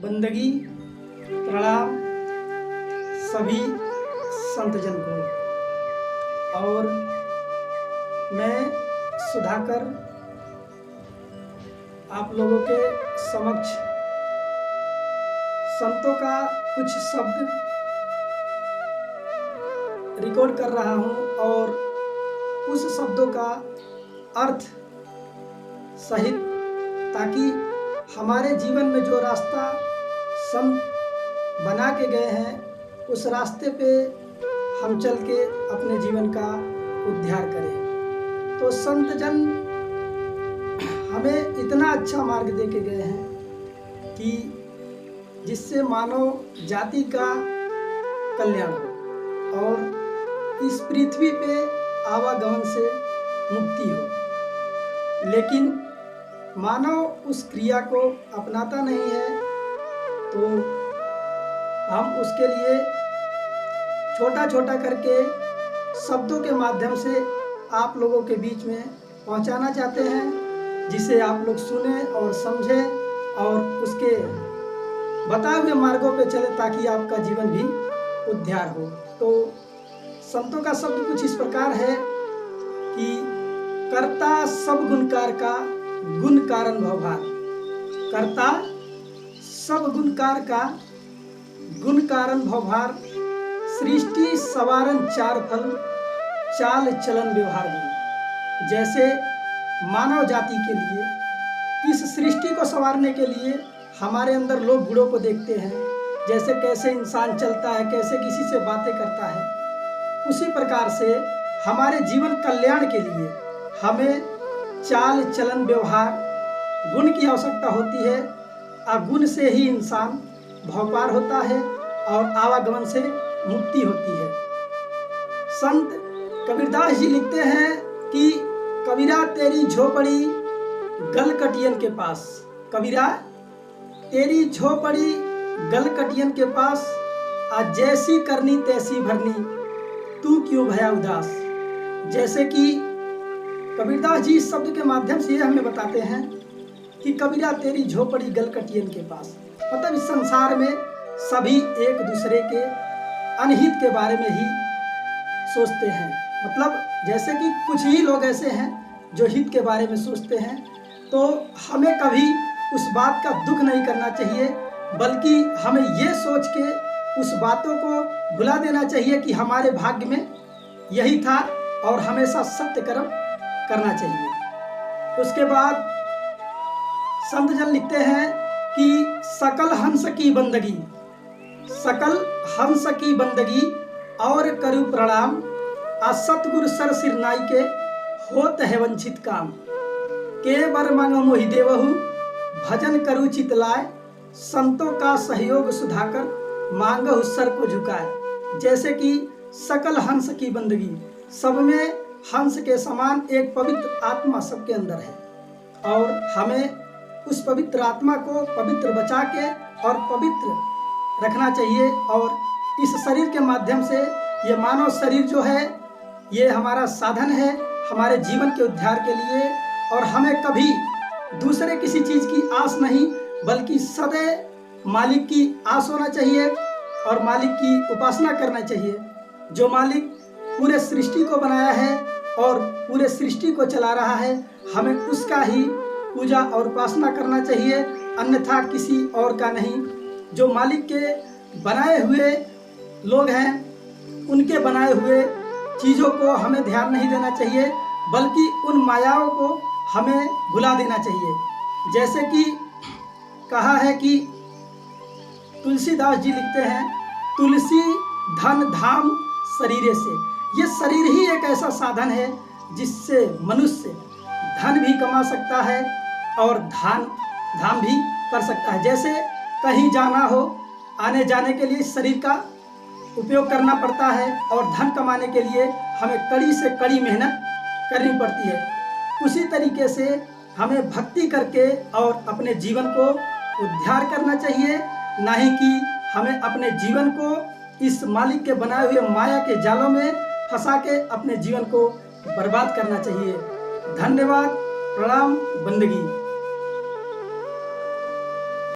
बंदगी प्रणाम सभी संतजन को। और मैं सुधाकर आप लोगों के समक्ष संतों का कुछ शब्द रिकॉर्ड कर रहा हूँ और उस शब्दों का अर्थ सहित, ताकि हमारे जीवन में जो रास्ता संत बना के गए हैं उस रास्ते पे हम चल के अपने जीवन का उद्धार करें। तो संत जन हमें इतना अच्छा मार्ग दे के गए हैं कि जिससे मानव जाति का कल्याण हो और इस पृथ्वी पे आवागमन से मुक्ति हो। लेकिन मानव उस क्रिया को अपनाता नहीं है, तो हम उसके लिए छोटा छोटा करके शब्दों के माध्यम से आप लोगों के बीच में पहुंचाना चाहते हैं, जिसे आप लोग सुने और समझें और उसके बताए हुए मार्गों पे चले, ताकि आपका जीवन भी उद्धार हो। तो संतों का शब्द कुछ इस प्रकार है कि कर्ता सब गुणकार का गुण कारण भवभार। कर्ता सब गुणकार का गुण कारण भवभार, सृष्टि सवारन चार फल, चाल चलन व्यवहार गुण। जैसे मानव जाति के लिए, इस सृष्टि को संवारने के लिए हमारे अंदर लोग गुणों को देखते हैं, जैसे कैसे इंसान चलता है, कैसे किसी से बातें करता है, उसी प्रकार से हमारे जीवन कल्याण के लिए हमें चाल चलन व्यवहार गुण की आवश्यकता होती है। गुण से ही इंसान भवपार होता है और आवागमन से मुक्ति होती है। संत कबीरदास जी लिखते हैं कि कबीरा तेरी झोपड़ी गलकटियन के पास। कबीरा तेरी झोपड़ी गलकटियन के पास, आज जैसी करनी तैसी भरनी, तू क्यों भया उदास। जैसे कि कबीरदास जी इस शब्द के माध्यम से हमें बताते हैं कि कबीरा तेरी झोपड़ी गलकटियन के पास, मतलब इस संसार में सभी एक दूसरे के अनहित के बारे में ही सोचते हैं। मतलब जैसे कि कुछ ही लोग ऐसे हैं जो हित के बारे में सोचते हैं, तो हमें कभी उस बात का दुख नहीं करना चाहिए, बल्कि हमें ये सोच के उस बातों को भुला देना चाहिए कि हमारे भाग्य में यही था और हमेशा सत्य कर्म करना चाहिए। उसके बाद संत जन लिखते हैं कि सकल हंस की बंदगी, सकल हंस की बंदगी और करु प्रणाम, सतगुरु सर सिरनाई के होत है वंचित काम, के बर मांगो मोहि देवहु, भजन करु चितलाय, संतों का सहयोग सुधाकर मांगो सर को झुकाए। जैसे कि सकल हंस की बंदगी, सब में हंस के समान एक पवित्र आत्मा सबके अंदर है और हमें उस पवित्र आत्मा को पवित्र बचा के और पवित्र रखना चाहिए। और इस शरीर के माध्यम से, ये मानव शरीर जो है ये हमारा साधन है हमारे जीवन के उद्धार के लिए, और हमें कभी दूसरे किसी चीज़ की आस नहीं, बल्कि सदैव मालिक की आस होना चाहिए और मालिक की उपासना करना चाहिए। जो मालिक पूरे सृष्टि को बनाया है और पूरे सृष्टि को चला रहा है, हमें उसका ही पूजा और उपासना करना चाहिए, अन्यथा किसी और का नहीं। जो मालिक के बनाए हुए लोग हैं, उनके बनाए हुए चीज़ों को हमें ध्यान नहीं देना चाहिए, बल्कि उन मायाओं को हमें भुला देना चाहिए। जैसे कि कहा है कि तुलसीदास जी लिखते हैं, तुलसी धन धाम शरीरे से। ये शरीर ही एक ऐसा साधन है जिससे मनुष्य धन भी कमा सकता है और धाम भी कर सकता है। जैसे कहीं जाना हो, आने जाने के लिए शरीर का उपयोग करना पड़ता है और धन कमाने के लिए हमें कड़ी से कड़ी मेहनत करनी पड़ती है। उसी तरीके से हमें भक्ति करके और अपने जीवन को उद्धार करना चाहिए, ना ही कि हमें अपने जीवन को इस मालिक के बनाए हुए माया के जालों में फंसा के अपने जीवन को बर्बाद करना चाहिए। धन्यवाद, प्रणाम, बंदगी।